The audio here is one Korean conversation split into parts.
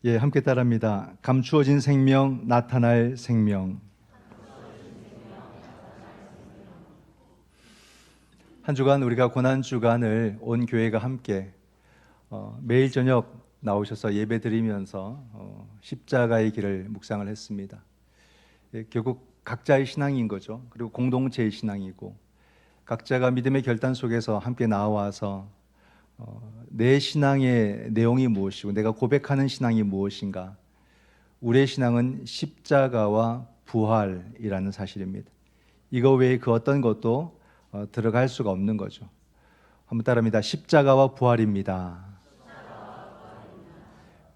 예, 함께 따라합니다. 감추어진 생명, 나타날 생명. 한 주간 우리가 고난 주간을 온 교회가 함께 매일 저녁 나오셔서 예배 드리면서 십자가의 길을 묵상을 했습니다. 예, 결국 각자의 신앙인 거죠. 그리고 공동체의 신앙이고 각자가 믿음의 결단 속에서 함께 나와서 내 신앙의 내용이 무엇이고 내가 고백하는 신앙이 무엇인가. 우리의 신앙은 십자가와 부활이라는 사실입니다. 이거 외에 그 어떤 것도 들어갈 수가 없는 거죠. 한번 따라합니다. 십자가와 부활입니다.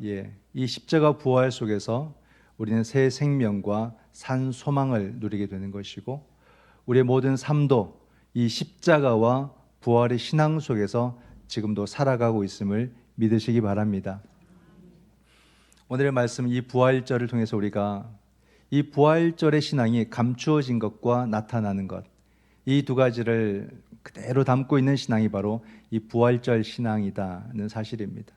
예, 이 십자가 부활 속에서 우리는 새 생명과 산 소망을 누리게 되는 것이고 우리의 모든 삶도 이 십자가와 부활의 신앙 속에서 지금도 살아가고 있음을 믿으시기 바랍니다. 오늘의 말씀 이 부활절을 통해서 우리가 이 부활절의 신앙이 감추어진 것과 나타나는 것, 이 두 가지를 그대로 담고 있는 신앙이 바로 이 부활절 신앙이다는 사실입니다.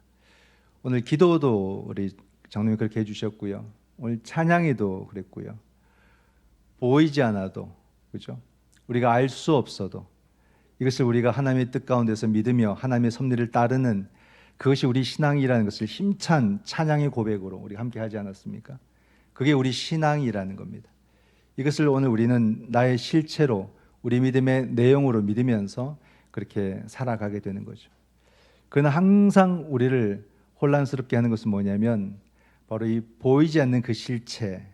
오늘 기도도 우리 장로님이 그렇게 해주셨고요. 오늘 찬양에도 그랬고요. 보이지 않아도, 그죠? 우리가 알 수 없어도 이것을 우리가 하나님의 뜻 가운데서 믿으며 하나님의 섭리를 따르는 그것이 우리 신앙이라는 것을 힘찬 찬양의 고백으로 우리가 함께 하지 않았습니까? 그게 우리 신앙이라는 겁니다. 이것을 오늘 우리는 나의 실체로 우리 믿음의 내용으로 믿으면서 그렇게 살아가게 되는 거죠. 그러나 항상 우리를 혼란스럽게 하는 것은 뭐냐면 바로 이 보이지 않는 그 실체,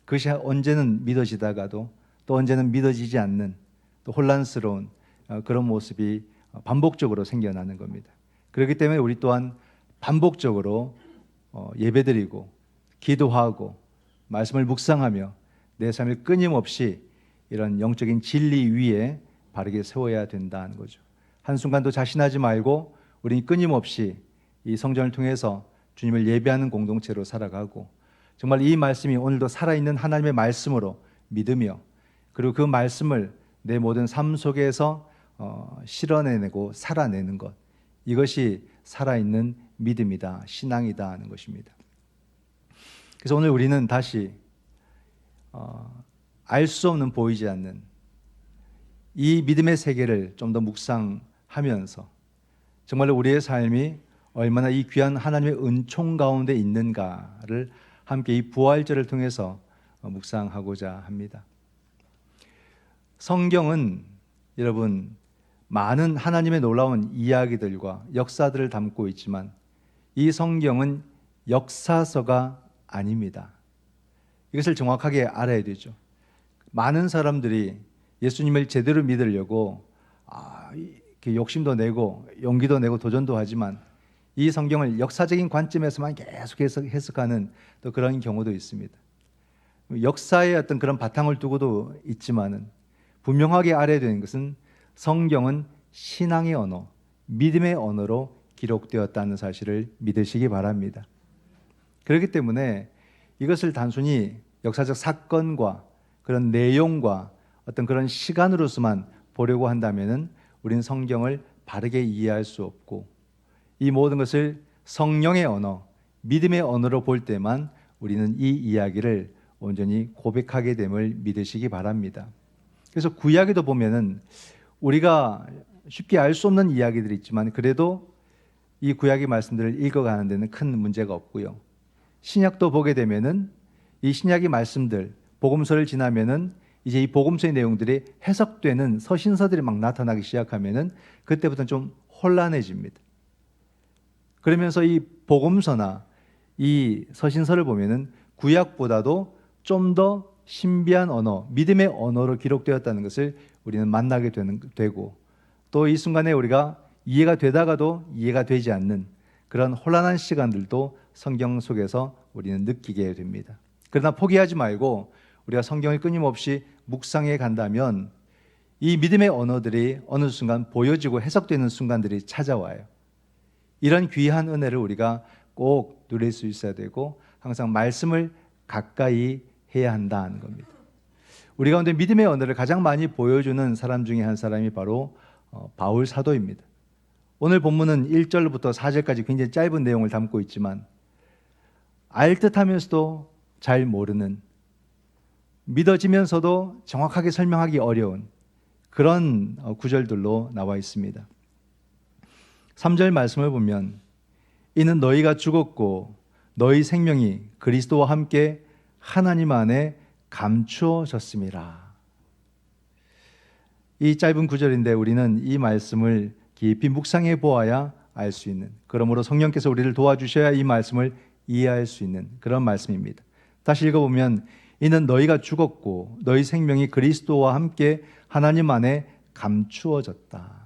그것이 언제는 믿어지다가도 또 언제는 믿어지지 않는 또 혼란스러운 그런 모습이 반복적으로 생겨나는 겁니다. 그렇기 때문에 우리 또한 반복적으로 예배드리고 기도하고 말씀을 묵상하며 내 삶을 끊임없이 이런 영적인 진리 위에 바르게 세워야 된다는 거죠. 한순간도 자신하지 말고 우리는 끊임없이 이 성전을 통해서 주님을 예배하는 공동체로 살아가고 정말 이 말씀이 오늘도 살아있는 하나님의 말씀으로 믿으며 그리고 그 말씀을 내 모든 삶 속에서 실현해내고 살아내는 것, 이것이 살아있는 믿음이다, 신앙이다 하는 것입니다. 그래서 오늘 우리는 다시 알 수 없는 보이지 않는 이 믿음의 세계를 좀 더 묵상하면서 정말로 우리의 삶이 얼마나 이 귀한 하나님의 은총 가운데 있는가를 함께 이 부활절을 통해서 묵상하고자 합니다. 성경은 여러분 많은 하나님의 놀라운 이야기들과 역사들을 담고 있지만 이 성경은 역사서가 아닙니다. 이것을 정확하게 알아야 되죠. 많은 사람들이 예수님을 제대로 믿으려고 이렇게 욕심도 내고 용기도 내고 도전도 하지만 이 성경을 역사적인 관점에서만 계속 해석하는 또 그런 경우도 있습니다. 역사의 어떤 그런 바탕을 두고도 있지만은 분명하게 알아야 되는 것은 성경은 신앙의 언어, 믿음의 언어로 기록되었다는 사실을 믿으시기 바랍니다. 그렇기 때문에 이것을 단순히 역사적 사건과 그런 내용과 어떤 그런 시간으로서만 보려고 한다면은 우리는 성경을 바르게 이해할 수 없고 이 모든 것을 성령의 언어, 믿음의 언어로 볼 때만 우리는 이 이야기를 온전히 고백하게 됨을 믿으시기 바랍니다. 그래서 구약에도 보면은 우리가 쉽게 알 수 없는 이야기들이 있지만 그래도 이 구약의 말씀들을 읽어가는 데는 큰 문제가 없고요. 신약도 보게 되면은 이 신약의 말씀들, 복음서를 지나면은 이제 이 복음서의 내용들이 해석되는 서신서들이 막 나타나기 시작하면은 그때부터는 좀 혼란해집니다. 그러면서 이 복음서나 이 서신서를 보면은 구약보다도 좀 더 신비한 언어, 믿음의 언어로 기록되었다는 것을 우리는 만나게 되고 또 이 순간에 우리가 이해가 되다가도 이해가 되지 않는 그런 혼란한 시간들도 성경 속에서 우리는 느끼게 됩니다. 그러나 포기하지 말고 우리가 성경을 끊임없이 묵상해 간다면 이 믿음의 언어들이 어느 순간 보여지고 해석되는 순간들이 찾아와요. 이런 귀한 은혜를 우리가 꼭 누릴 수 있어야 되고 항상 말씀을 가까이 해야 한다는 겁니다. 우리 가운데 믿음의 언어를 가장 많이 보여주는 사람 중에 한 사람이 바로 바울 사도입니다. 오늘 본문은 1절부터 4절까지 굉장히 짧은 내용을 담고 있지만 알듯하면서도 잘 모르는, 믿어지면서도 정확하게 설명하기 어려운 그런 구절들로 나와 있습니다. 3절 말씀을 보면 이는 너희가 죽었고 너희 생명이 그리스도와 함께 하나님 안에 감추어졌음이라. 이 짧은 구절인데 우리는 이 말씀을 깊이 묵상해 보아야 알 수 있는, 그러므로 성령께서 우리를 도와주셔야 이 말씀을 이해할 수 있는 그런 말씀입니다. 다시 읽어보면 이는 너희가 죽었고 너희 생명이 그리스도와 함께 하나님 안에 감추어졌다.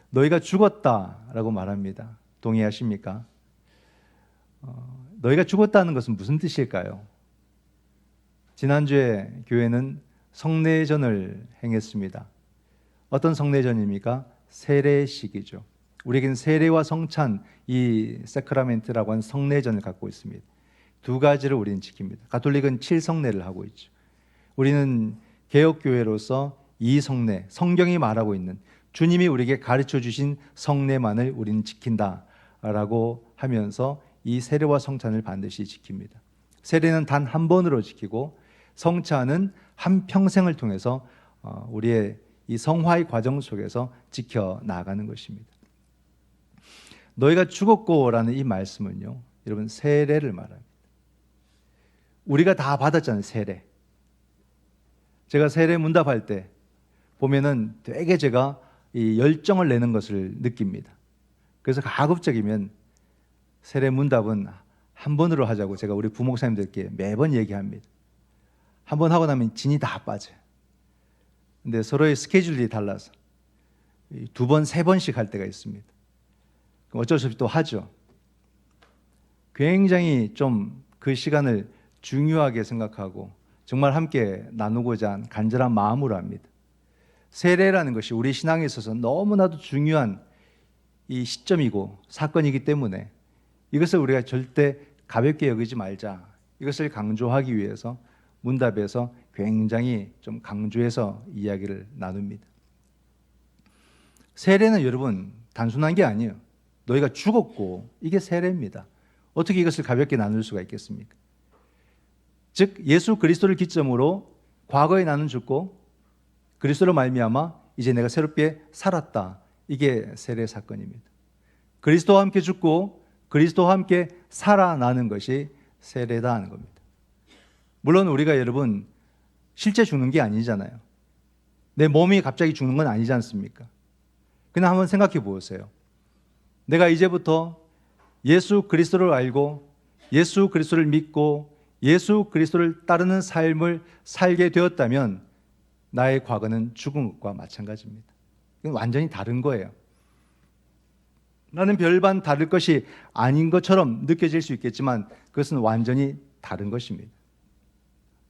너희가 죽었다라고 말합니다. 동의하십니까? 너희가 죽었다는 것은 무슨 뜻일까요? 지난주에 교회는 성례전을 행했습니다. 어떤 성례전입니까? 세례식이죠. 우리에게는 세례와 성찬, 이 세크라멘트라고 하는 성례전을 갖고 있습니다. 두 가지를 우리는 지킵니다. 가톨릭은 7성례를 하고 있죠. 우리는 개혁교회로서 이 성례, 성경이 말하고 있는 주님이 우리에게 가르쳐 주신 성례만을 우리는 지킨다라고 하면서 이 세례와 성찬을 반드시 지킵니다. 세례는 단 한 번으로 지키고 성찬은 한 평생을 통해서 우리의 이 성화의 과정 속에서 지켜나가는 것입니다. 너희가 죽었고라는 이 말씀은요, 여러분 세례를 말합니다. 우리가 다 받았잖아요, 세례. 제가 세례 문답할 때 보면은 되게 제가 이 열정을 내는 것을 느낍니다. 그래서 가급적이면 세례 문답은 한 번으로 하자고 제가 우리 부목사님들께 매번 얘기합니다. 한 번 하고 나면 진이 다 빠져요. 근데 서로의 스케줄이 달라서 두 번, 세 번씩 할 때가 있습니다. 그럼 어쩔 수 없이 또 하죠. 굉장히 좀 그 시간을 중요하게 생각하고 정말 함께 나누고자 한 간절한 마음으로 합니다. 세례라는 것이 우리 신앙에 있어서 너무나도 중요한 이 시점이고 사건이기 때문에 이것을 우리가 절대 가볍게 여기지 말자. 이것을 강조하기 위해서 문답에서 굉장히 좀 강조해서 이야기를 나눕니다. 세례는 여러분 단순한 게 아니에요. 너희가 죽었고 이게 세례입니다. 어떻게 이것을 가볍게 나눌 수가 있겠습니까? 즉 예수 그리스도를 기점으로 과거에 나는 죽고 그리스도로 말미암아 이제 내가 새롭게 살았다. 이게 세례 사건입니다. 그리스도와 함께 죽고 그리스도와 함께 살아나는 것이 세례다 하는 겁니다. 물론 우리가 여러분 실제 죽는 게 아니잖아요. 내 몸이 갑자기 죽는 건 아니지 않습니까? 그냥 한번 생각해 보세요. 내가 이제부터 예수 그리스도를 알고 예수 그리스도를 믿고 예수 그리스도를 따르는 삶을 살게 되었다면 나의 과거는 죽은 것과 마찬가지입니다. 이건 완전히 다른 거예요. 나는 별반 다를 것이 아닌 것처럼 느껴질 수 있겠지만 그것은 완전히 다른 것입니다.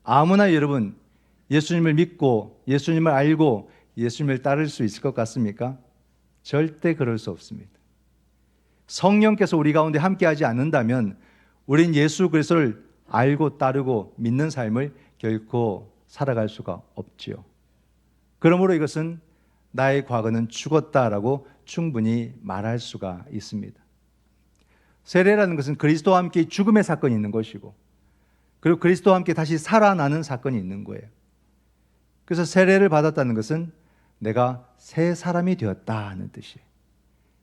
아무나 여러분 예수님을 믿고 예수님을 알고 예수님을 따를 수 있을 것 같습니까? 절대 그럴 수 없습니다. 성령께서 우리 가운데 함께하지 않는다면 우린 예수 그리스도를 알고 따르고 믿는 삶을 결코 살아갈 수가 없지요. 그러므로 이것은 나의 과거는 죽었다라고 충분히 말할 수가 있습니다. 세례라는 것은 그리스도와 함께 죽음의 사건이 있는 것이고 그리고 그리스도와 함께 다시 살아나는 사건이 있는 거예요. 그래서 세례를 받았다는 것은 내가 새 사람이 되었다는 뜻이에요.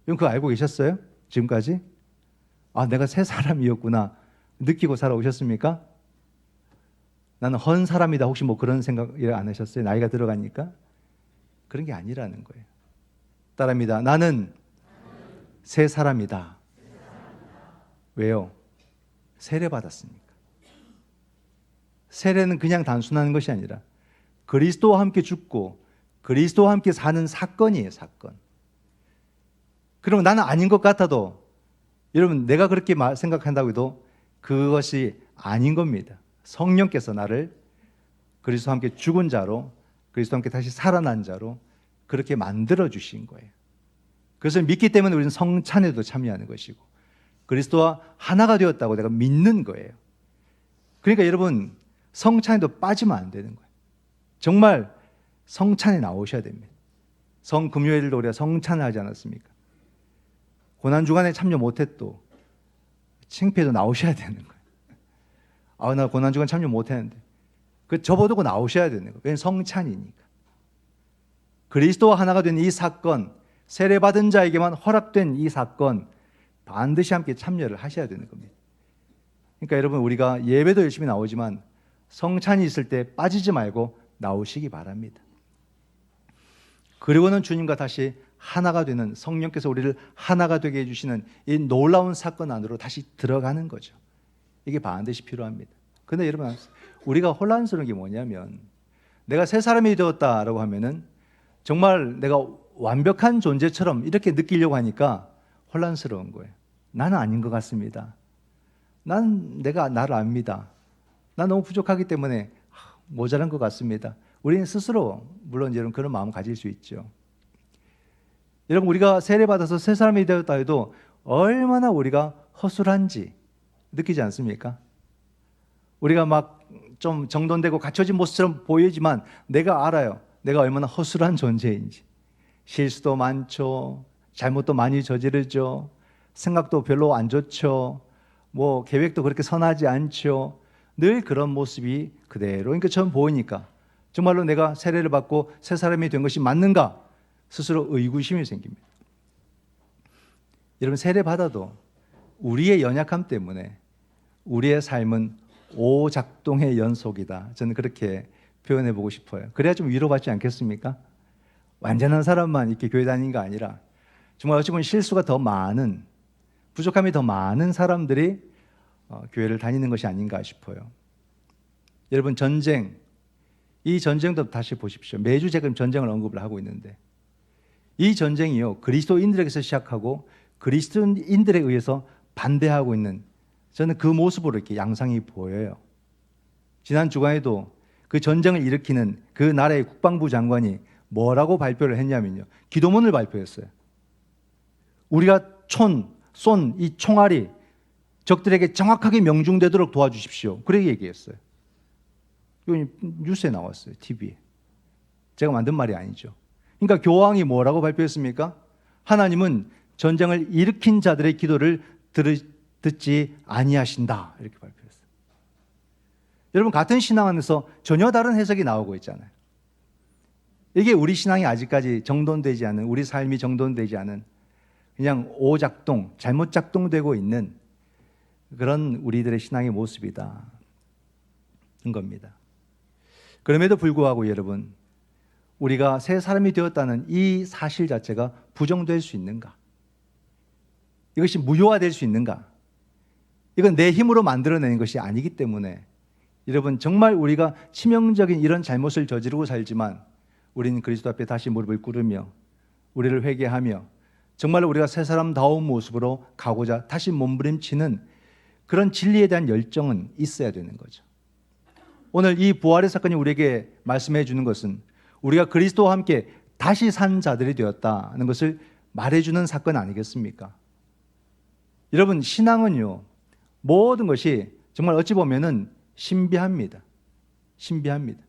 여러분 그거 알고 계셨어요? 지금까지? 아, 내가 새 사람이었구나 느끼고 살아오셨습니까? 나는 헌 사람이다. 혹시 뭐 그런 생각 안 하셨어요? 나이가 들어가니까? 그런 게 아니라는 거예요. 따라합니다. 나는 새 사람이다. 왜요? 세례 받았으니까. 세례는 그냥 단순한 것이 아니라 그리스도와 함께 죽고 그리스도와 함께 사는 사건이에요. 사건. 그러면 나는 아닌 것 같아도 여러분 내가 그렇게 생각한다고 해도 그것이 아닌 겁니다. 성령께서 나를 그리스도와 함께 죽은 자로 그리스도와 함께 다시 살아난 자로 그렇게 만들어 주신 거예요. 그것을 믿기 때문에 우리는 성찬에도 참여하는 것이고 그리스도와 하나가 되었다고 내가 믿는 거예요. 그러니까 여러분 성찬에도 빠지면 안 되는 거예요. 정말 성찬에 나오셔야 됩니다. 성금요일도 우리가 성찬을 하지 않았습니까? 고난주간에 참여 못해도 창피해도 나오셔야 되는 거예요. 나 고난주간 참여 못했는데. 그 접어두고 나오셔야 되는 거예요. 왜냐하면 성찬이니까. 그리스도와 하나가 된 이 사건, 세례받은 자에게만 허락된 이 사건, 반드시 함께 참여를 하셔야 되는 겁니다. 그러니까 여러분, 우리가 예배도 열심히 나오지만 성찬이 있을 때 빠지지 말고 나오시기 바랍니다. 그리고는 주님과 다시 하나가 되는, 성령께서 우리를 하나가 되게 해주시는 이 놀라운 사건 안으로 다시 들어가는 거죠. 이게 반드시 필요합니다. 그런데 여러분, 우리가 혼란스러운 게 뭐냐면, 내가 새 사람이 되었다라고 하면은 정말 내가 완벽한 존재처럼 이렇게 느끼려고 하니까 혼란스러운 거예요. 나는 아닌 것 같습니다. 내가 나를 압니다. 난 너무 부족하기 때문에 모자란 것 같습니다. 우리는 스스로 물론 여러분 그런 마음 가질 수 있죠. 여러분, 우리가 세례받아서 새 사람이 되었다 해도 얼마나 우리가 허술한지 느끼지 않습니까? 우리가 막 좀 정돈되고 갖춰진 모습처럼 보이지만 내가 알아요. 내가 얼마나 허술한 존재인지. 실수도 많죠. 잘못도 많이 저지르죠. 생각도 별로 안 좋죠. 뭐 계획도 그렇게 선하지 않죠. 늘 그런 모습이 그대로 그러니까 처음 보이니까 정말로 내가 세례를 받고 새 사람이 된 것이 맞는가 스스로 의구심이 생깁니다. 여러분, 세례 받아도 우리의 연약함 때문에 우리의 삶은 오작동의 연속이다. 저는 그렇게 표현해 보고 싶어요. 그래야 좀 위로받지 않겠습니까? 완전한 사람만 이렇게 교회 다니는 게 아니라 정말 어찌 보면 실수가 더 많은, 부족함이 더 많은 사람들이 교회를 다니는 것이 아닌가 싶어요. 여러분, 전쟁, 이 전쟁도 다시 보십시오. 매주 제가 전쟁을 언급을 하고 있는데 이 전쟁이요, 그리스도인들에게서 시작하고 그리스도인들에 의해서 반대하고 있는, 저는 그 모습으로 이렇게 양상이 보여요. 지난 주간에도 그 전쟁을 일으키는 그 나라의 국방부 장관이 뭐라고 발표를 했냐면요, 기도문을 발표했어요. 우리가 쏜 이 총알이 적들에게 정확하게 명중되도록 도와주십시오. 그렇게 얘기했어요. 이거 뉴스에 나왔어요, TV에. 제가 만든 말이 아니죠. 그러니까 교황이 뭐라고 발표했습니까? 하나님은 전쟁을 일으킨 자들의 기도를 듣지 아니하신다, 이렇게 발표했어요. 여러분, 같은 신앙 안에서 전혀 다른 해석이 나오고 있잖아요. 이게 우리 신앙이 아직까지 정돈되지 않은, 우리 삶이 정돈되지 않은 그냥 오작동, 잘못 작동되고 있는 그런 우리들의 신앙의 모습이다, 인 겁니다. 그럼에도 불구하고 여러분, 우리가 새 사람이 되었다는 이 사실 자체가 부정될 수 있는가? 이것이 무효화될 수 있는가? 이건 내 힘으로 만들어내는 것이 아니기 때문에 여러분, 정말 우리가 치명적인 이런 잘못을 저지르고 살지만 우리는 그리스도 앞에 다시 무릎을 꿇으며 우리를 회개하며 정말 우리가 새 사람다운 모습으로 가고자 다시 몸부림치는 그런 진리에 대한 열정은 있어야 되는 거죠. 오늘 이 부활의 사건이 우리에게 말씀해 주는 것은 우리가 그리스도와 함께 다시 산 자들이 되었다는 것을 말해주는 사건 아니겠습니까? 여러분, 신앙은요, 모든 것이 정말 어찌 보면은 신비합니다. 신비합니다.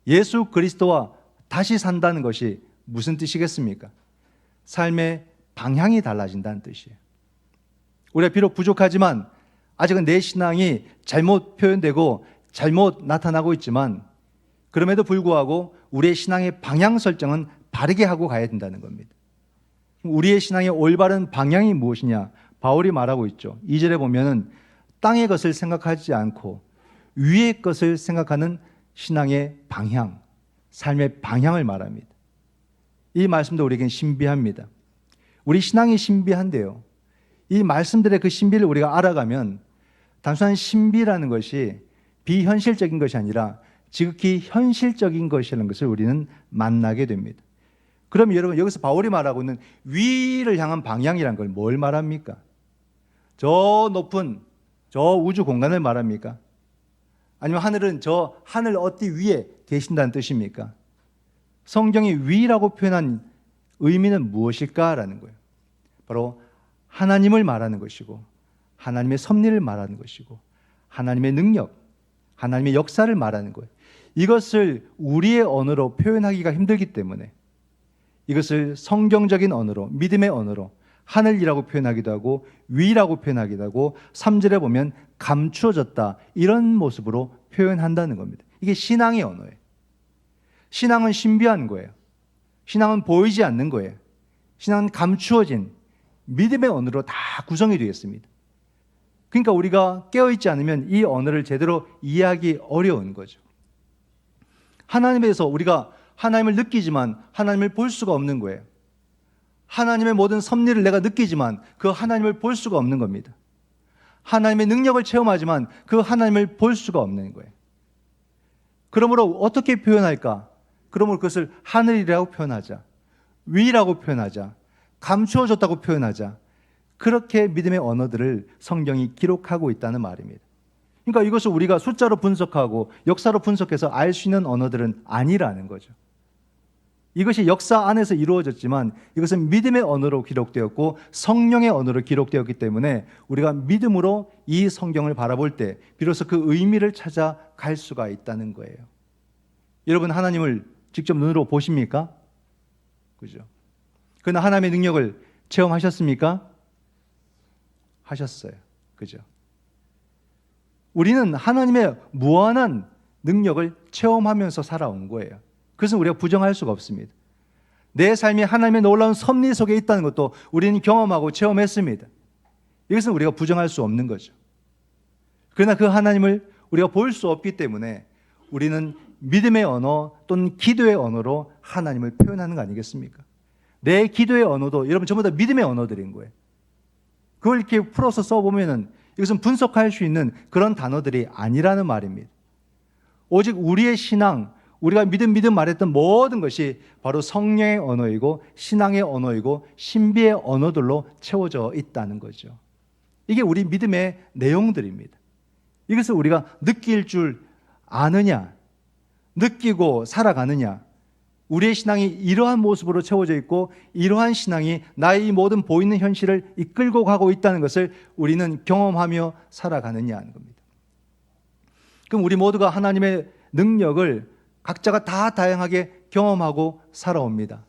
예수 그리스도와 다시 산다는 것이 무슨 뜻이겠습니까? 삶의 방향이 달라진다는 뜻이에요. 우리가 비록 부족하지만 아직은 내 신앙이 잘못 표현되고 잘못 나타나고 있지만 그럼에도 불구하고 우리의 신앙의 방향 설정은 바르게 하고 가야 된다는 겁니다. 우리의 신앙의 올바른 방향이 무엇이냐? 바울이 말하고 있죠. 2절에 보면은 땅의 것을 생각하지 않고 위의 것을 생각하는 신앙의 방향, 삶의 방향을 말합니다. 이 말씀도 우리에겐 신비합니다. 우리 신앙이 신비한데요, 이 말씀들의 그 신비를 우리가 알아가면 단순한 신비라는 것이 비현실적인 것이 아니라 지극히 현실적인 것이라는 것을 우리는 만나게 됩니다. 그럼 여러분, 여기서 바울이 말하고 있는 위를 향한 방향이라는 걸 뭘 말합니까? 저 높은 저 우주 공간을 말합니까? 아니면 하늘은 저 하늘 어디 위에 계신다는 뜻입니까? 성경이 위라고 표현한 의미는 무엇일까라는 거예요. 바로 하나님을 말하는 것이고 하나님의 섭리를 말하는 것이고 하나님의 능력, 하나님의 역사를 말하는 거예요. 이것을 우리의 언어로 표현하기가 힘들기 때문에 이것을 성경적인 언어로, 믿음의 언어로, 하늘이라고 표현하기도 하고 위라고 표현하기도 하고 3절에 보면 감추어졌다 이런 모습으로 표현한다는 겁니다. 이게 신앙의 언어예요. 신앙은 신비한 거예요. 신앙은 보이지 않는 거예요. 신앙은 감추어진 믿음의 언어로 다 구성이 되어 있습니다. 그러니까 우리가 깨어있지 않으면 이 언어를 제대로 이해하기 어려운 거죠. 하나님에 대해서 우리가 하나님을 느끼지만 하나님을 볼 수가 없는 거예요. 하나님의 모든 섭리를 내가 느끼지만 그 하나님을 볼 수가 없는 겁니다. 하나님의 능력을 체험하지만 그 하나님을 볼 수가 없는 거예요. 그러므로 어떻게 표현할까? 그러므로 그것을 하늘이라고 표현하자, 위라고 표현하자, 감추어졌다고 표현하자. 그렇게 믿음의 언어들을 성경이 기록하고 있다는 말입니다. 그러니까 이것을 우리가 숫자로 분석하고 역사로 분석해서 알 수 있는 언어들은 아니라는 거죠. 이것이 역사 안에서 이루어졌지만 이것은 믿음의 언어로 기록되었고 성령의 언어로 기록되었기 때문에 우리가 믿음으로 이 성경을 바라볼 때 비로소 그 의미를 찾아갈 수가 있다는 거예요. 여러분 하나님을 직접 눈으로 보십니까? 그죠? 그러나 하나님의 능력을 체험하셨습니까? 하셨어요. 그죠? 우리는 하나님의 무한한 능력을 체험하면서 살아온 거예요. 그것은 우리가 부정할 수가 없습니다. 내 삶이 하나님의 놀라운 섭리 속에 있다는 것도 우리는 경험하고 체험했습니다. 이것은 우리가 부정할 수 없는 거죠. 그러나 그 하나님을 우리가 볼 수 없기 때문에 우리는 믿음의 언어 또는 기도의 언어로 하나님을 표현하는 거 아니겠습니까? 내 기도의 언어도 여러분 전부 다 믿음의 언어들인 거예요. 그걸 이렇게 풀어서 써보면은 이것은 분석할 수 있는 그런 단어들이 아니라는 말입니다. 오직 우리의 신앙, 우리가 믿음 말했던 모든 것이 바로 성령의 언어이고 신앙의 언어이고 신비의 언어들로 채워져 있다는 거죠. 이게 우리 믿음의 내용들입니다. 이것을 우리가 느낄 줄 아느냐, 느끼고 살아가느냐, 우리의 신앙이 이러한 모습으로 채워져 있고 이러한 신앙이 나의 이 모든 보이는 현실을 이끌고 가고 있다는 것을 우리는 경험하며 살아가느냐 하는 겁니다. 그럼 우리 모두가 하나님의 능력을 각자가 다 다양하게 경험하고 살아옵니다.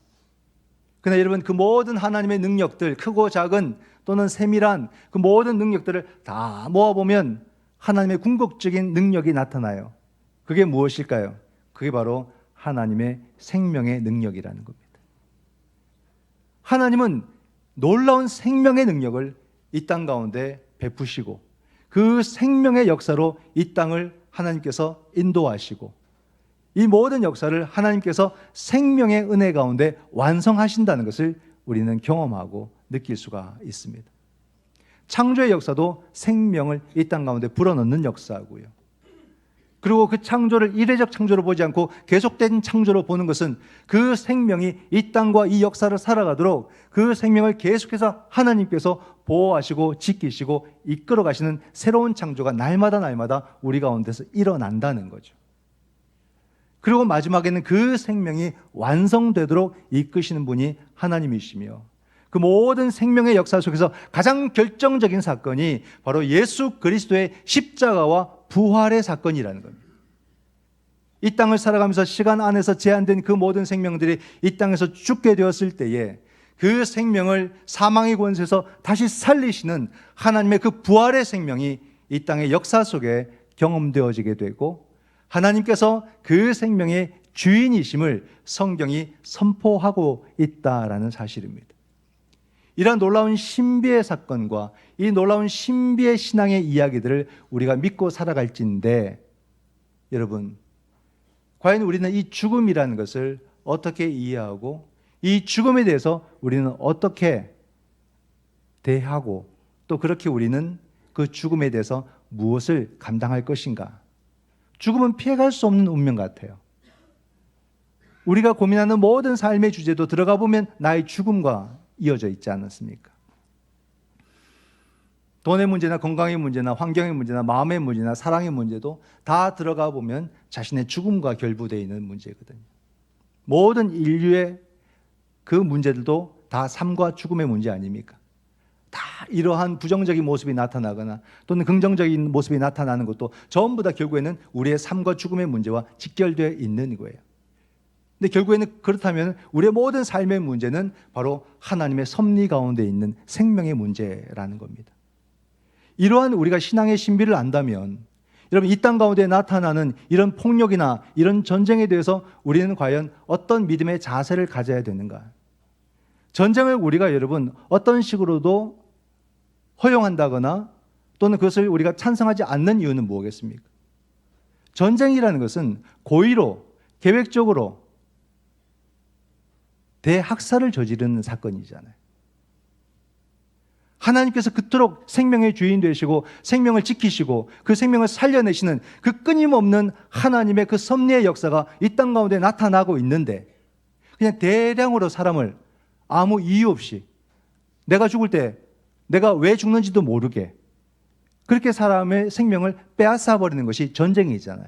그러나 여러분 그 모든 하나님의 능력들, 크고 작은 또는 세밀한 그 모든 능력들을 다 모아보면 하나님의 궁극적인 능력이 나타나요. 그게 무엇일까요? 그게 바로 하나님의 생명의 능력이라는 겁니다. 하나님은 놀라운 생명의 능력을 이 땅 가운데 베푸시고 그 생명의 역사로 이 땅을 하나님께서 인도하시고 이 모든 역사를 하나님께서 생명의 은혜 가운데 완성하신다는 것을 우리는 경험하고 느낄 수가 있습니다. 창조의 역사도 생명을 이 땅 가운데 불어넣는 역사고요. 그리고 그 창조를 이례적 창조로 보지 않고 계속된 창조로 보는 것은 그 생명이 이 땅과 이 역사를 살아가도록 그 생명을 계속해서 하나님께서 보호하시고 지키시고 이끌어 가시는 새로운 창조가 날마다 우리 가운데서 일어난다는 거죠. 그리고 마지막에는 그 생명이 완성되도록 이끄시는 분이 하나님이시며 그 모든 생명의 역사 속에서 가장 결정적인 사건이 바로 예수 그리스도의 십자가와 부활의 사건이라는 겁니다. 이 땅을 살아가면서 시간 안에서 제한된 그 모든 생명들이 이 땅에서 죽게 되었을 때에 그 생명을 사망의 권세에서 다시 살리시는 하나님의 그 부활의 생명이 이 땅의 역사 속에 경험되어지게 되고 하나님께서 그 생명의 주인이심을 성경이 선포하고 있다라는 사실입니다. 이러한 놀라운 신비의 사건과 이 놀라운 신비의 신앙의 이야기들을 우리가 믿고 살아갈진데 여러분 과연 우리는 이 죽음이라는 것을 어떻게 이해하고 이 죽음에 대해서 우리는 어떻게 대하고 또 그렇게 우리는 그 죽음에 대해서 무엇을 감당할 것인가? 죽음은 피해갈 수 없는 운명 같아요. 우리가 고민하는 모든 삶의 주제도 들어가 보면 나의 죽음과 이어져 있지 않았습니까? 돈의 문제나 건강의 문제나 환경의 문제나 마음의 문제나 사랑의 문제도 다 들어가 보면 자신의 죽음과 결부되어 있는 문제거든요. 모든 인류의 그 문제들도 다 삶과 죽음의 문제 아닙니까? 다 이러한 부정적인 모습이 나타나거나 또는 긍정적인 모습이 나타나는 것도 전부 다 결국에는 우리의 삶과 죽음의 문제와 직결되어 있는 거예요. 근데 결국에는 그렇다면 우리의 모든 삶의 문제는 바로 하나님의 섭리 가운데 있는 생명의 문제라는 겁니다. 이러한 우리가 신앙의 신비를 안다면 여러분, 이 땅 가운데 나타나는 이런 폭력이나 이런 전쟁에 대해서 우리는 과연 어떤 믿음의 자세를 가져야 되는가? 전쟁을 우리가 여러분 어떤 식으로도 허용한다거나 또는 그것을 우리가 찬성하지 않는 이유는 뭐겠습니까? 전쟁이라는 것은 고의로 계획적으로 대학살을 저지르는 사건이잖아요. 하나님께서 그토록 생명의 주인 되시고 생명을 지키시고 그 생명을 살려내시는 그 끊임없는 하나님의 그 섭리의 역사가 이 땅 가운데 나타나고 있는데 그냥 대량으로 사람을 아무 이유 없이 내가 죽을 때 내가 왜 죽는지도 모르게 그렇게 사람의 생명을 빼앗아 버리는 것이 전쟁이잖아요.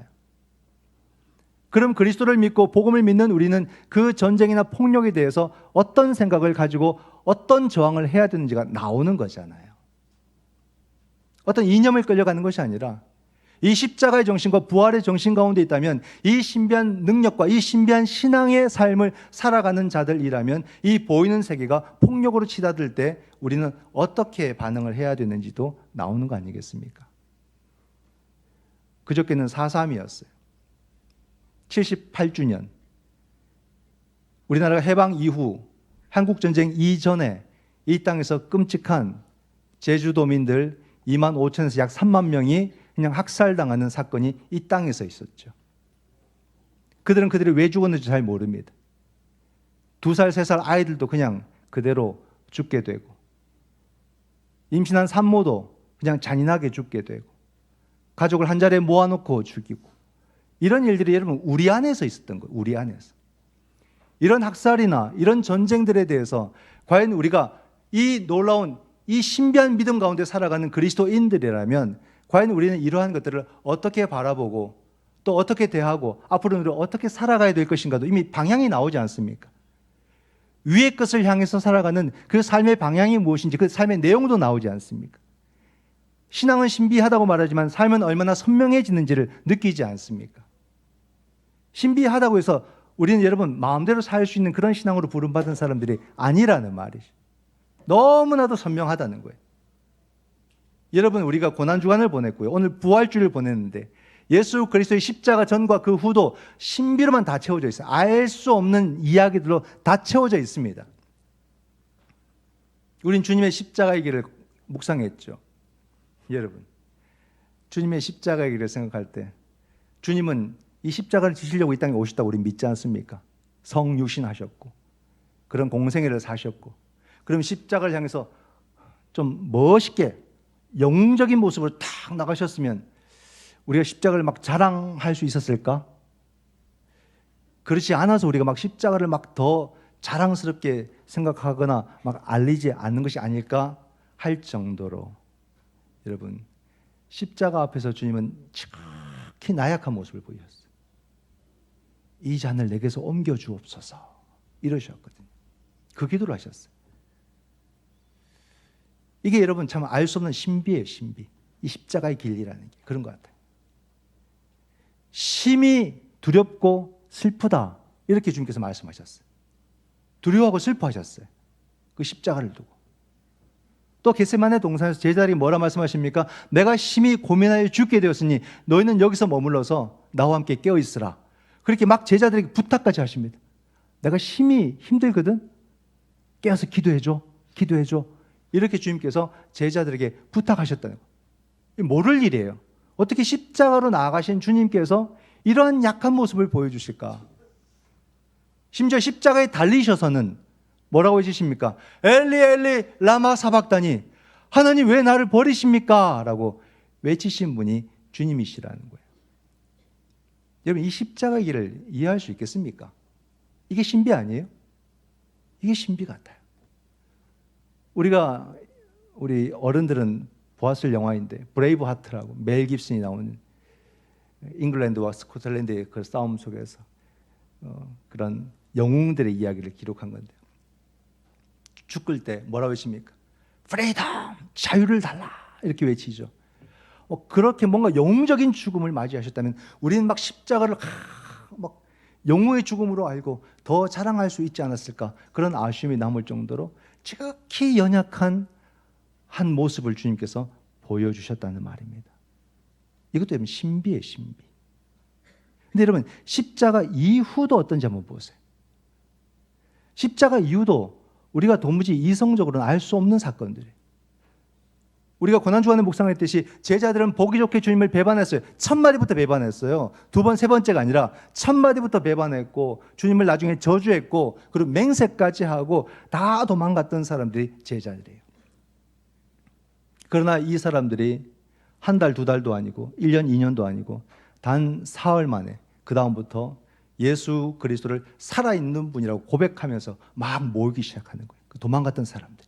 그럼 그리스도를 믿고 복음을 믿는 우리는 그 전쟁이나 폭력에 대해서 어떤 생각을 가지고 어떤 저항을 해야 되는지가 나오는 거잖아요. 어떤 이념을 끌려가는 것이 아니라 이 십자가의 정신과 부활의 정신 가운데 있다면 이 신비한 능력과 이 신비한 신앙의 삶을 살아가는 자들이라면 이 보이는 세계가 폭력으로 치닫을 때 우리는 어떻게 반응을 해야 되는지도 나오는 거 아니겠습니까? 그저께는 4.3이었어요. 78주년. 우리나라가 해방 이후 한국전쟁 이전에 이 땅에서 끔찍한 제주도민들 2만 5천에서 약 3만 명이 그냥 학살당하는 사건이 이 땅에서 있었죠. 그들은 그들이 왜 죽었는지 잘 모릅니다. 2살, 3살 아이들도 그냥 그대로 죽게 되고 임신한 산모도 그냥 잔인하게 죽게 되고 가족을 한 자리에 모아놓고 죽이고 이런 일들이 여러분 우리 안에서 있었던 거예요. 우리 안에서. 이런 학살이나 이런 전쟁들에 대해서 과연 우리가 이 놀라운 이 신비한 믿음 가운데 살아가는 그리스도인들이라면 과연 우리는 이러한 것들을 어떻게 바라보고 또 어떻게 대하고 앞으로 우리가 어떻게 살아가야 될 것인가도 이미 방향이 나오지 않습니까? 위의 것을 향해서 살아가는 그 삶의 방향이 무엇인지 그 삶의 내용도 나오지 않습니까? 신앙은 신비하다고 말하지만 삶은 얼마나 선명해지는지를 느끼지 않습니까? 신비하다고 해서 우리는 여러분 마음대로 살 수 있는 그런 신앙으로 부름받은 사람들이 아니라는 말이죠. 너무나도 선명하다는 거예요. 여러분 우리가 고난주간을 보냈고요. 오늘 부활주를 보냈는데 예수 그리스도의 십자가 전과 그 후도 신비로만 다 채워져 있어요. 알 수 없는 이야기들로 다 채워져 있습니다. 우린 주님의 십자가의 길을 묵상했죠. 여러분 주님의 십자가의 길을 생각할 때 주님은 이 십자가를 지시려고 이 땅에 오셨다고 우리 믿지 않습니까? 성육신하셨고 그런 공생애를 사셨고 그럼 십자가를 향해서 좀 멋있게 영적인 모습으로 탁 나가셨으면 우리가 십자가를 막 자랑할 수 있었을까? 그렇지 않아서 우리가 막 십자가를 막 더 자랑스럽게 생각하거나 막 알리지 않는 것이 아닐까 할 정도로 여러분 십자가 앞에서 주님은 지극히 나약한 모습을 보이셨어요. 이 잔을 내게서 옮겨 주옵소서 이러셨거든요. 그 기도를 하셨어요. 이게 여러분 참 알 수 없는 신비예요. 신비. 이 십자가의 길이라는 게 그런 것 같아요. 심히 두렵고 슬프다 이렇게 주님께서 말씀하셨어요. 두려워하고 슬퍼하셨어요. 그 십자가를 두고. 또 겟세마네 동산에서 제자들이 뭐라 말씀하십니까? 내가 심히 고민하여 죽게 되었으니 너희는 여기서 머물러서 나와 함께 깨어 있으라. 그렇게 막 제자들에게 부탁까지 하십니다. 내가 심히 힘들거든? 깨어서 기도해줘. 기도해줘. 이렇게 주님께서 제자들에게 부탁하셨다는 거예요. 모를 일이에요. 어떻게 십자가로 나아가신 주님께서 이러한 약한 모습을 보여주실까? 심지어 십자가에 달리셔서는 뭐라고 해주십니까? 엘리 엘리 라마 사박다니 하나님 왜 나를 버리십니까? 라고 외치신 분이 주님이시라는 거예요. 여러분 이 십자가 길을 이해할 수 있겠습니까? 이게 신비 아니에요? 이게 신비 같아요. 우리 어른들은 보았을 영화인데 브레이브 하트라고 멜 깁슨이 나오는 잉글랜드와 스코틀랜드의 그 싸움 속에서 그런 영웅들의 이야기를 기록한 건데요. 죽을 때 뭐라고 외칩니까? 프리덤! 자유를 달라! 이렇게 외치죠. 그렇게 뭔가 영웅적인 죽음을 맞이하셨다면 우리는 막 십자가를 막 영웅의 죽음으로 알고 더 자랑할 수 있지 않았을까, 그런 아쉬움이 남을 정도로 지극히 연약한 한 모습을 주님께서 보여주셨다는 말입니다. 이것도 여러분 신비예요, 신비. 근데 여러분 십자가 이후도 어떤지 한번 보세요. 십자가 이후도 우리가 도무지 이성적으로는 알 수 없는 사건들이에요. 우리가 고난주간에 묵상했듯이 제자들은 보기 좋게 주님을 배반했어요. 첫 마디부터 배반했어요. 두 번, 세 번째가 아니라 첫 마디부터 배반했고 주님을 나중에 저주했고 그리고 맹세까지 하고 다 도망갔던 사람들이 제자들이에요. 그러나 이 사람들이 한 달, 두 달도 아니고 1년, 2년도 아니고 단 사흘 만에 그 다음부터 예수 그리스도를 살아있는 분이라고 고백하면서 막 모이기 시작하는 거예요. 그 도망갔던 사람들.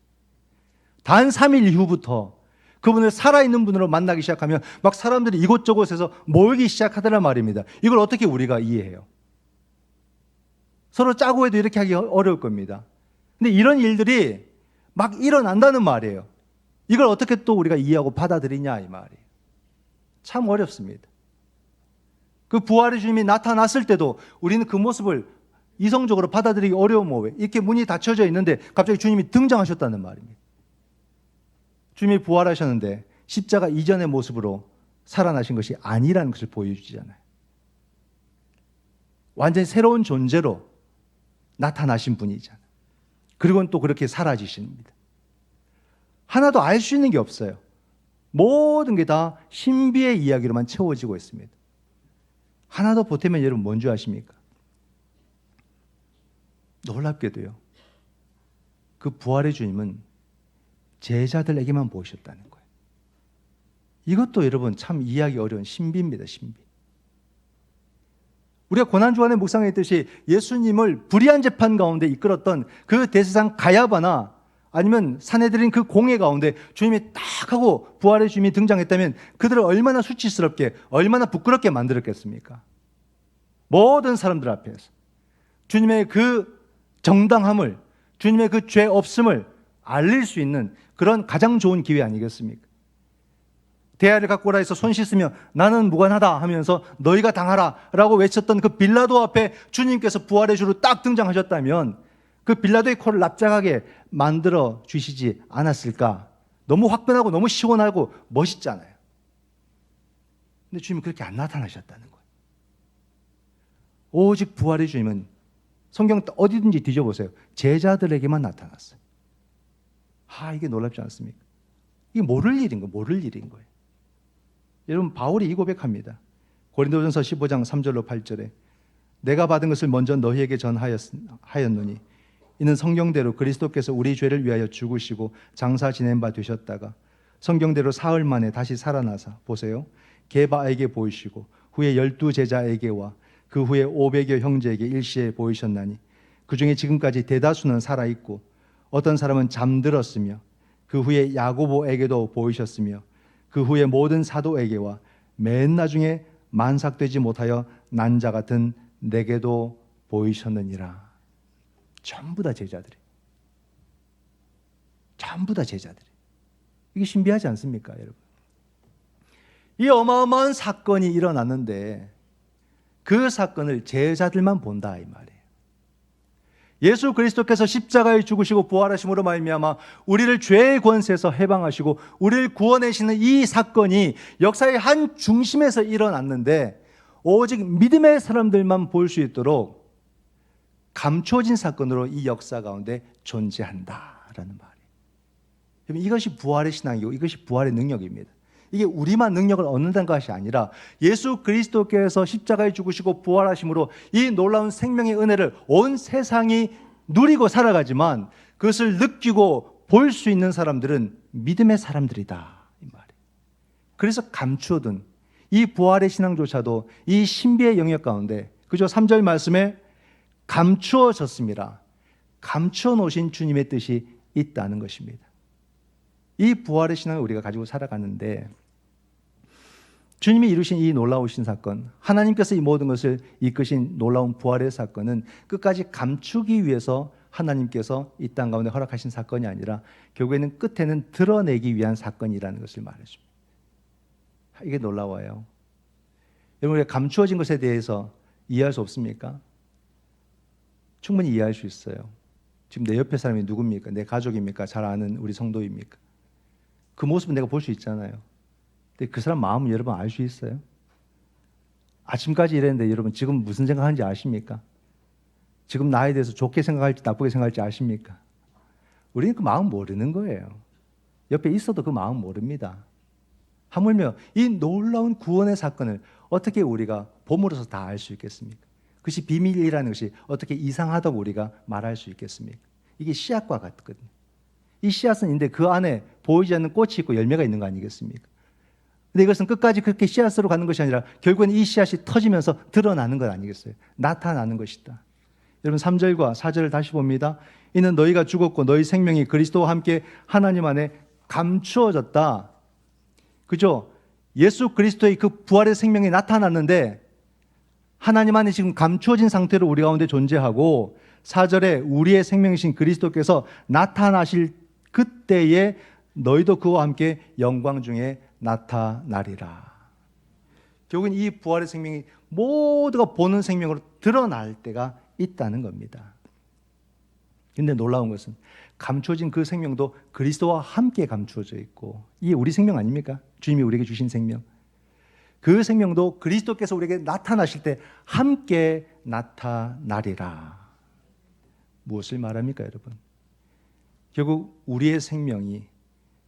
단 3일 이후부터 그분을 살아있는 분으로 만나기 시작하면 막 사람들이 이곳저곳에서 모이기 시작하더란 말입니다. 이걸 어떻게 우리가 이해해요? 서로 짜고 해도 이렇게 하기 어려울 겁니다. 근데 이런 일들이 막 일어난다는 말이에요. 이걸 어떻게 또 우리가 이해하고 받아들이냐 이 말이에요. 참 어렵습니다. 그 부활의 주님이 나타났을 때도 우리는 그 모습을 이성적으로 받아들이기 어려운 왜? 이렇게 문이 닫혀져 있는데 갑자기 주님이 등장하셨다는 말입니다. 주님이 부활하셨는데 십자가 이전의 모습으로 살아나신 것이 아니라는 것을 보여주잖아요. 완전히 새로운 존재로 나타나신 분이잖아요. 그리고는 또 그렇게 사라지십니다. 하나도 알 수 있는 게 없어요. 모든 게 다 신비의 이야기로만 채워지고 있습니다. 하나도 보태면 여러분 뭔지 아십니까? 놀랍게도요. 그 부활의 주님은 제자들에게만 보이셨다는 거예요. 이것도 여러분 참 이해하기 어려운 신비입니다. 신비. 우리가 고난주간에 묵상했듯이 예수님을 불의한 재판 가운데 이끌었던 그 대제사장 가야바나 아니면 사내들인 그 공회 가운데 주님이 딱 하고 부활의 주님이 등장했다면 그들을 얼마나 수치스럽게 얼마나 부끄럽게 만들었겠습니까? 모든 사람들 앞에서 주님의 그 정당함을, 주님의 그 죄 없음을 알릴 수 있는 그런 가장 좋은 기회 아니겠습니까? 대야를 갖고 오라 해서 손 씻으며 나는 무관하다 하면서 너희가 당하라 라고 외쳤던 그 빌라도 앞에 주님께서 부활의 주로 딱 등장하셨다면 그 빌라도의 코를 납작하게 만들어 주시지 않았을까? 너무 화끈하고 너무 시원하고 멋있잖아요. 근데 주님은 그렇게 안 나타나셨다는 거예요. 오직 부활의 주님은 성경 어디든지 뒤져보세요. 제자들에게만 나타났어요. 이게 놀랍지 않습니까? 이게 모를 일인 거예요. 모를 일인 거예요. 여러분 바울이 이 고백합니다. 고린도전서 15장 3절로 8절에 내가 받은 것을 먼저 너희에게 전하였노니 이는 성경대로 그리스도께서 우리 죄를 위하여 죽으시고 장사 지낸 바 되셨다가 성경대로 사흘 만에 다시 살아나사 보세요. 게바에게 보이시고 후에 12제자에게와 그 후에 500여 형제에게 일시에 보이셨나니 그 중에 지금까지 대다수는 살아있고 어떤 사람은 잠들었으며 그 후에 야고보에게도 보이셨으며 그 후에 모든 사도에게와 맨 나중에 만삭되지 못하여 난 자 같은 내게도 보이셨느니라. 전부 다 제자들이. 전부 다 제자들이. 이게 신비하지 않습니까, 여러분? 이 어마어마한 사건이 일어났는데 그 사건을 제자들만 본다 이 말이에요. 예수 그리스도께서 십자가에 죽으시고 부활하심으로 말미암아 우리를 죄의 권세에서 해방하시고 우리를 구원하시는 이 사건이 역사의 한 중심에서 일어났는데 오직 믿음의 사람들만 볼 수 있도록 감춰진 사건으로 이 역사 가운데 존재한다라는 말이에요. 이것이 부활의 신앙이고 이것이 부활의 능력입니다. 이게 우리만 능력을 얻는다는 것이 아니라 예수 그리스도께서 십자가에 죽으시고 부활하심으로 이 놀라운 생명의 은혜를 온 세상이 누리고 살아가지만 그것을 느끼고 볼 수 있는 사람들은 믿음의 사람들이다 이 말이에요. 그래서 감추어둔 이 부활의 신앙조차도 이 신비의 영역 가운데 그죠? 3절 말씀에 감추어졌습니다. 감추어 놓으신 주님의 뜻이 있다는 것입니다. 이 부활의 신앙을 우리가 가지고 살아가는데 주님이 이루신 이 놀라우신 사건, 하나님께서 이 모든 것을 이끄신 놀라운 부활의 사건은 끝까지 감추기 위해서 하나님께서 이 땅 가운데 허락하신 사건이 아니라 결국에는 끝에는 드러내기 위한 사건이라는 것을 말해줍니다. 이게 놀라워요. 여러분, 우리가 감추어진 것에 대해서 이해할 수 없습니까? 충분히 이해할 수 있어요. 지금 내 옆에 사람이 누굽니까? 내 가족입니까? 잘 아는 우리 성도입니까? 그 모습은 내가 볼 수 있잖아요. 근데 그 사람 마음은 여러분 알 수 있어요? 아침까지 일했는데 여러분 지금 무슨 생각하는지 아십니까? 지금 나에 대해서 좋게 생각할지 나쁘게 생각할지 아십니까? 우리는 그 마음 모르는 거예요. 옆에 있어도 그 마음 모릅니다. 하물며 이 놀라운 구원의 사건을 어떻게 우리가 봄으로서 다 알 수 있겠습니까? 그것이 비밀이라는 것이 어떻게 이상하다고 우리가 말할 수 있겠습니까? 이게 씨앗과 같거든요. 이 씨앗은 있는데 그 안에 보이지 않는 꽃이 있고 열매가 있는 거 아니겠습니까? 근데 이것은 끝까지 그렇게 씨앗으로 가는 것이 아니라 결국은 이 씨앗이 터지면서 드러나는 것 아니겠어요? 나타나는 것이다. 여러분 3절과 4절을 다시 봅니다. 이는 너희가 죽었고 너희 생명이 그리스도와 함께 하나님 안에 감추어졌다. 그죠? 예수 그리스도의 그 부활의 생명이 나타났는데 하나님 안에 지금 감추어진 상태로 우리 가운데 존재하고 4절에 우리의 생명이신 그리스도께서 나타나실 그때에 너희도 그와 함께 영광 중에 나타나리라. 결국은 이 부활의 생명이 모두가 보는 생명으로 드러날 때가 있다는 겁니다. 근데 놀라운 것은 감추어진 그 생명도 그리스도와 함께 감추어져 있고, 이게 우리 생명 아닙니까? 주님이 우리에게 주신 생명. 그 생명도 그리스도께서 우리에게 나타나실 때 함께 나타나리라. 무엇을 말합니까, 여러분? 결국 우리의 생명이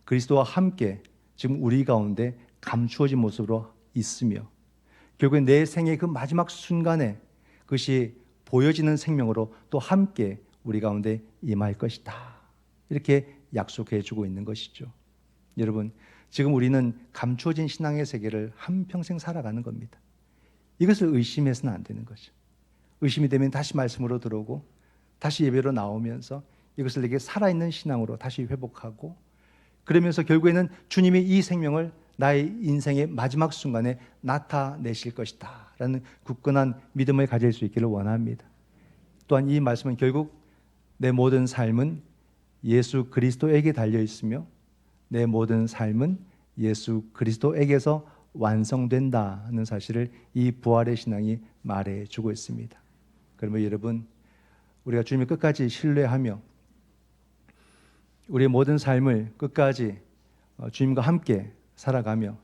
그리스도와 함께 지금 우리 가운데 감추어진 모습으로 있으며, 결국엔 내 생의 그 마지막 순간에 그것이 보여지는 생명으로 또 함께 우리 가운데 임할 것이다. 이렇게 약속해 주고 있는 것이죠. 여러분, 지금 우리는 감추어진 신앙의 세계를 한평생 살아가는 겁니다. 이것을 의심해서는 안 되는 거죠. 의심이 되면 다시 말씀으로 들어오고 다시 예배로 나오면서 이것을 내게 살아있는 신앙으로 다시 회복하고, 그러면서 결국에는 주님이 이 생명을 나의 인생의 마지막 순간에 나타내실 것이다 라는 굳건한 믿음을 가질 수 있기를 원합니다. 또한 이 말씀은 결국 내 모든 삶은 예수 그리스도에게 달려 있으며 내 모든 삶은 예수 그리스도에게서 완성된다는 사실을 이 부활의 신앙이 말해주고 있습니다. 그러면 여러분, 우리가 주님을 끝까지 신뢰하며 우리의 모든 삶을 끝까지 주님과 함께 살아가며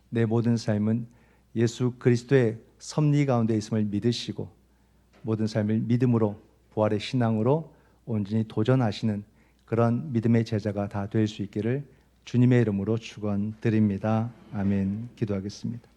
내 모든 삶은 예수 그리스도의 섭리 가운데 있음을 믿으시고 모든 삶을 믿음으로 부활의 신앙으로 온전히 도전하시는 그런 믿음의 제자가 다 될 수 있기를 주님의 이름으로 축원드립니다. 아멘. 기도하겠습니다.